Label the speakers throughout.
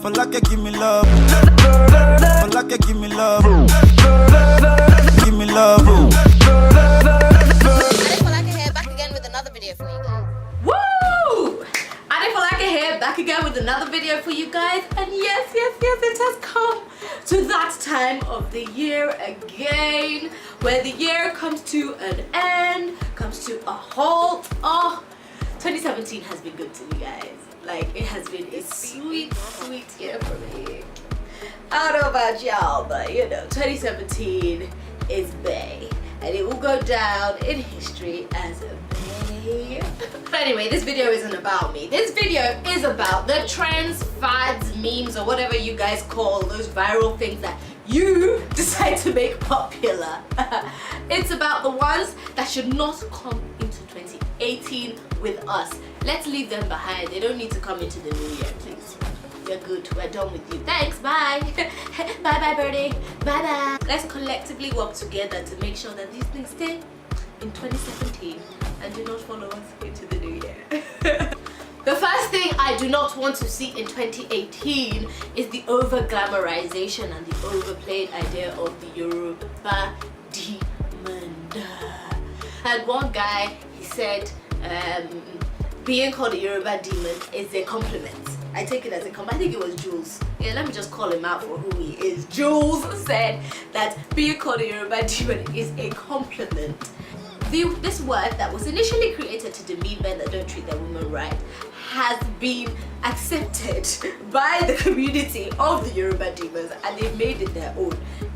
Speaker 1: Falake, give me love. Falake, give me love. Give me love.
Speaker 2: Adefolake here, back again with another video for you guys.
Speaker 3: Woo! Adefolake here, back again with another video for you guys. And yes, it has come to that time of the year again, where the year comes to an end, comes to a halt. Oh, 2017 has been good to me, guys. Like, it has been a sweet year for me. I don't know about y'all, but you know, 2017 is Bay, and it will go down in history as Bay. But anyway, this video isn't about me. This video is about the trends, fads, memes, or whatever you guys call those viral things that you decide to make popular. It's about the ones that should not come into 2018 with us. Let's leave them behind. They don't need to come into the new year, please. We're good. We're done with you. Thanks. Bye. Bye, birdie. Bye. Let's collectively work together to make sure that these things stay in 2017 and do not follow us into the new year. The first thing I do not want to see in 2018 is the over-glamorization and the overplayed idea of the Yoruba demon. I had one guy, he said, being called a Yoruba demon is a compliment. I take it as a compliment. I think it was Jules. Yeah, let me just call him out for who he is. Jules said that being called a Yoruba demon is a compliment. This word that was initially created to demean men that don't treat their women right has been accepted by the community of the Yoruba demons, and they've made it their own.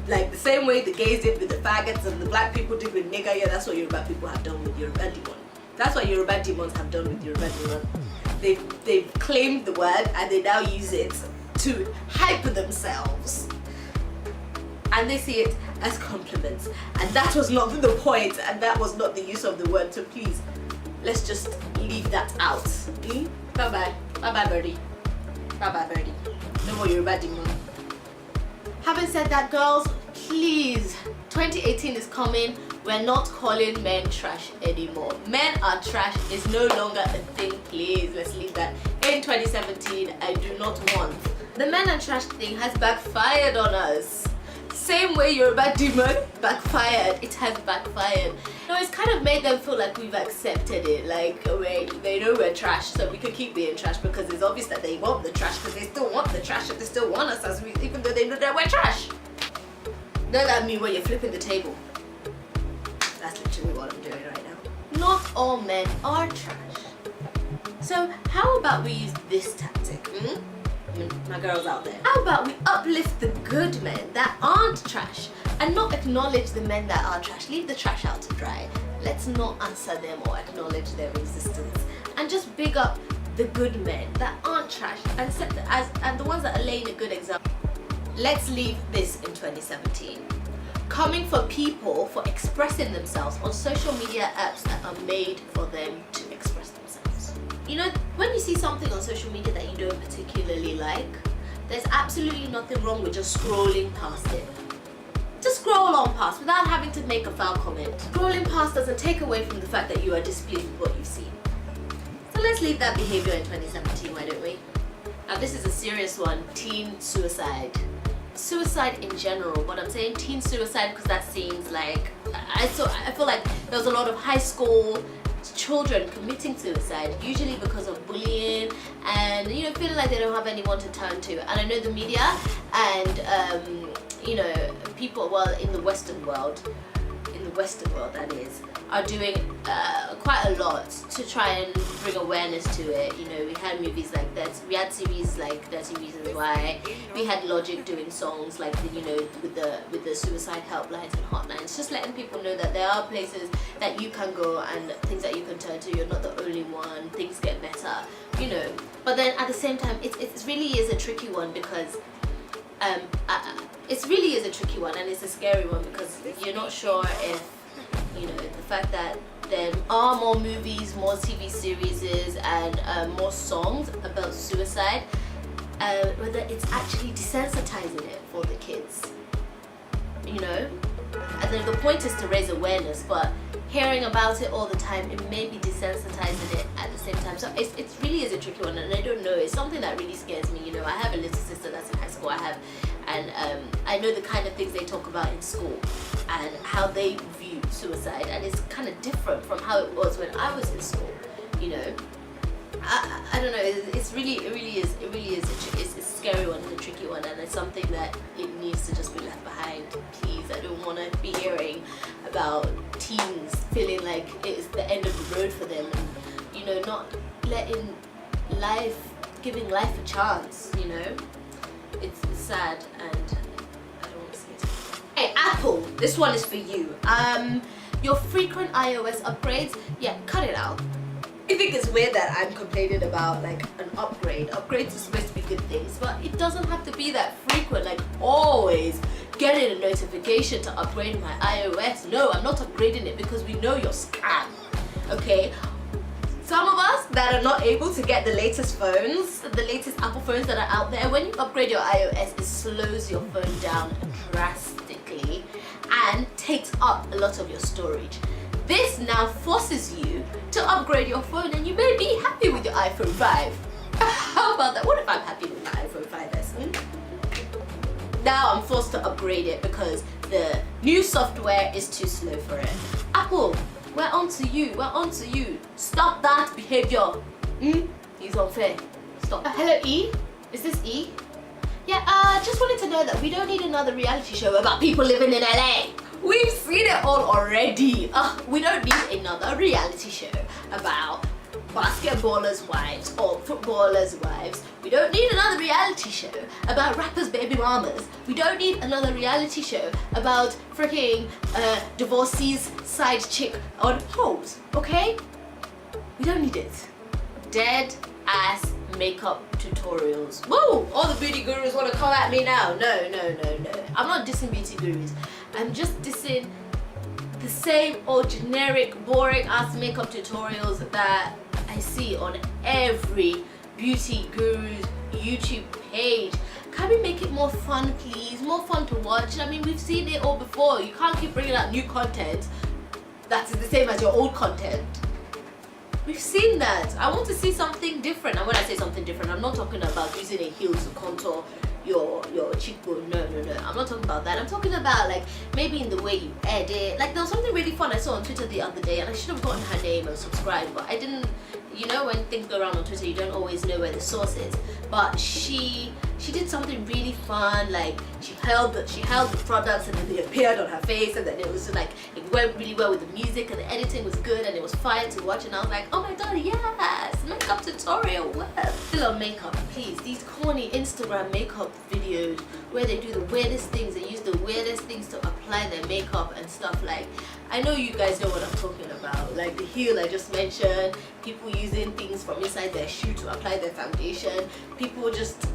Speaker 3: Like the same way the gays did with the faggots and the black people did with nigga, yeah, that's what Yoruba people have done with Yoruba demon. That's what Yoruba demons have done with Yoruba demon. They've claimed the word and they now use it to hype themselves. And they see it as compliments. And that was not the point, and that was not the use of the word, so please, let's just leave that out. Bye-bye. Bye-bye, birdie. Bye-bye, birdie. No more Yoruba demon. Having said that, girls, please, 2018 is coming. We're not calling men trash anymore. Men are trash is no longer a thing, please. Let's leave that in 2017. I do not want. The men are trash thing has backfired on us. Same way Yoruba demon backfired, it has backfired. No, it's kind of made them feel like we've accepted it. Like, they know we're trash, so we can keep being trash because it's obvious that they want the trash, because they still want the trash and they still want us as we, even though they know that we're trash. Know that mean when you're flipping the table? That's literally what I'm doing right now. Not all men are trash. So how about we use this tactic? My girls out there. How about we uplift the good men that aren't trash and not acknowledge the men that are trash? Leave the trash out to dry. Let's not answer them or acknowledge their existence, and just big up the good men that aren't trash and set and the ones that are laying a good example. Let's leave this in 2017. Coming for people for expressing themselves on social media apps that are made for them to express themselves. You know, when you see something on social media that you don't particularly like, there's absolutely nothing wrong with just scrolling past it. Just scroll on past without having to make a foul comment. Scrolling past doesn't take away from the fact that you are displeased with what you've seen. So let's leave that behavior in 2017, why don't we? Now this is a serious one, teen suicide. Suicide in general, but I'm saying teen suicide because that seems like, I feel like there was a lot of high school children committing suicide, usually because of bullying and, you know, feeling like they don't have anyone to turn to. And I know the media and you know, people, well, in the Western world that is, are doing quite a lot to try and bring awareness to it. You know, we had movies like that, we had series like 30 Reasons Why, we had Logic doing songs like the, you know, with the suicide helplines and hotlines, just letting people know that there are places that you can go and things that you can turn to. You're not the only one, things get better, you know. But then at the same time, it really is a tricky one because it really is a tricky one, and it's a scary one because you're not sure if, you know, the fact that there are more movies, more TV series and more songs about suicide, whether it's actually desensitizing it for the kids, you know. And then the point is to raise awareness, but hearing about it all the time, it may be desensitizing it at the same time. So it really is a tricky one, and I don't know, it's something that really scares me. You know, I have a little sister have, and I know the kind of things they talk about in school and how they view suicide, and it's kind of different from how it was when I was in school, you know. I don't know, it really is it's a scary one and a tricky one, and it's something that it needs to just be left behind, please. I don't want to be hearing about teens feeling like it's the end of the road for them, and, you know, not letting giving life a chance, you know. It's sad, and I don't want to see it. Hey Apple, this one is for you. Your frequent iOS upgrades, yeah, cut it out. I think it's weird that I'm complaining about like an upgrade. Upgrades are supposed to be good things, but it doesn't have to be that frequent, like always getting a notification to upgrade my iOS. No, I'm not upgrading it because we know you're scam, okay? Some of us that are not able to get the latest phones, the latest Apple phones that are out there, when you upgrade your iOS, it slows your phone down drastically and takes up a lot of your storage. This now forces you to upgrade your phone, and you may be happy with your iPhone 5. How about that? What if I'm happy with my iPhone 5S? Now I'm forced to upgrade it because the new software is too slow for it. Apple, we're on to you. Stop that behavior. It's unfair. Stop. Hello E? Is this E? Yeah, just wanted to know that we don't need another reality show about people living in LA. We've seen it all already. We don't need another reality show about basketballers' wives or footballers' wives. We don't need another reality show about rappers' baby mamas. We don't need another reality show about freaking divorcee's side chick on hoes, okay? We don't need it. Dead ass makeup tutorials. Whoa! All the beauty gurus want to come at me now. No. I'm not dissing beauty gurus. I'm just dissing the same old generic, boring ass makeup tutorials that I see on every beauty guru's YouTube page. Can we make it more fun, please? More fun to watch? I mean, we've seen it all before. You can't keep bringing out new content that's the same as your old content. We've seen that. I want to see something different. And when I say something different, I'm not talking about using a heel to contour your cheekbone. No. I'm not talking about that. I'm talking about like maybe in the way you edit. Like there was something really fun I saw on Twitter the other day, and I should have gotten her name and subscribed, but I didn't. You know, when things go around on Twitter, you don't always know where the source is. But she did something really fun. Like she held the products, and then they appeared on her face, and then it was like it went really well with the music, and the editing was good, and it was fun to watch. And I was like, oh my god, yes, makeup tutorial. Still on makeup, please. These corny Instagram makeup videos where they do the weirdest things, they use the weirdest things to apply their makeup and stuff. Like, I know you guys know what I'm talking about. Like the heel I just mentioned, people using things from inside their shoe to apply their foundation, people just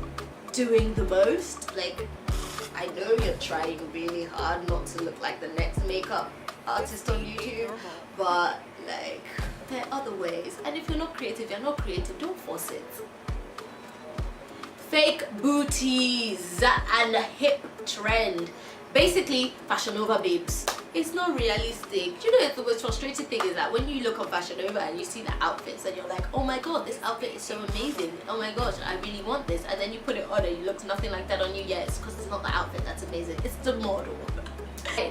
Speaker 3: doing the most. Like, I know you're trying really hard not to look like the next makeup artist on YouTube, but like there are other ways, and if you're not creative, don't force it. Fake booties and a hip trend, basically Fashion Nova babes. It's not realistic. You know, the most frustrating thing is that when you look on Fashion Nova and you see the outfits and you're like, oh my god, this outfit is so amazing, oh my gosh, I really want this, and then you put it on and it looks nothing like that on you. Yeah, it's because it's not the outfit that's amazing, it's the model.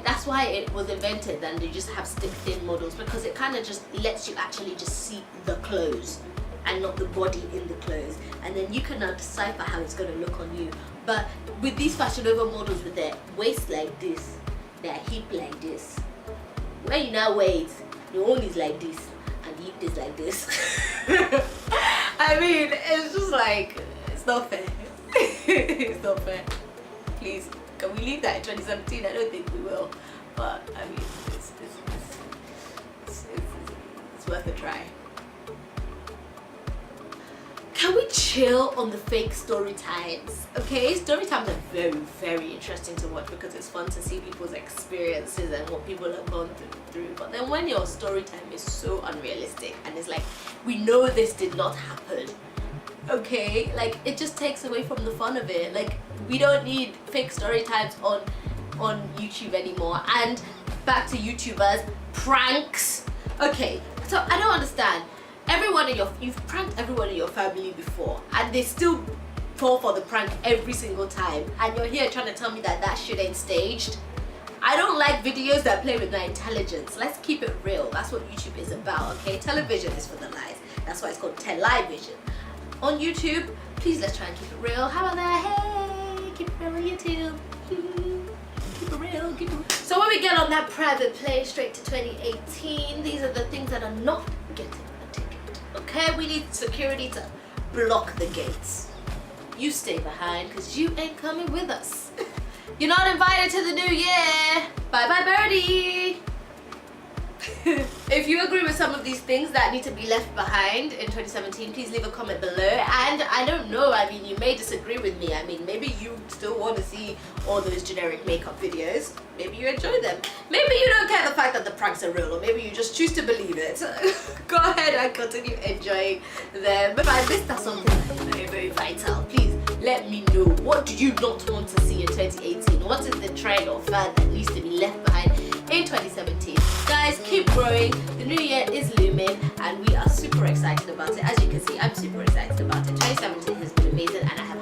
Speaker 3: That's why it was invented, and they just have stick thin models, because it kind of just lets you actually just see the clothes and not the body in the clothes, and then you can now decipher how it's going to look on you. But with these Fashion Nova models with their waist like this, their hip like this, when you now wear it, the one is like this and the hip is like this. I mean, it's just like, it's not fair. It's not fair. Please, can we leave that in 2017? I don't think we will, but I mean, it's worth a try. Can we chill on the fake story times? Okay, story times are very, very interesting to watch because it's fun to see people's experiences and what people have gone through. But then when your story time is so unrealistic and it's like, we know this did not happen, okay, like it just takes away from the fun of it. Like, we don't need fake story times on YouTube anymore. And back to YouTubers, pranks. Okay, so I don't understand. You've pranked everyone in your family before, and they still fall for the prank every single time, and you're here trying to tell me that that shit ain't staged. I don't like videos that play with my intelligence. Let's keep it real. That's what YouTube is about, okay? Television is for the lies. That's why it's called television. On YouTube, please let's try and keep it real. How about that? Hey, keep it real on YouTube. Keep it real, keep it real. So when we get on that private plane straight to 2018, these are the things that are not getting a ticket, okay? We need security to block the gates. You stay behind because you ain't coming with us. You're not invited to the new year. Bye bye birdie. If you agree with some of these things that need to be left behind in 2017, please leave a comment below. And I don't know, I mean, you may disagree with me. I mean, maybe you still want to see all those generic makeup videos. Maybe you enjoy them. Maybe you don't care the fact that the pranks are real, or maybe you just choose to believe it. Go ahead and continue enjoying them. If I missed out something very, very vital, please let me know. What do you not want to see in 2018? What is the trend or fad that needs to be left behind in 2017? Guys, keep growing. The new year is looming and we are super excited about it. As you can see, I'm super excited about it. 2017 has been amazing and I have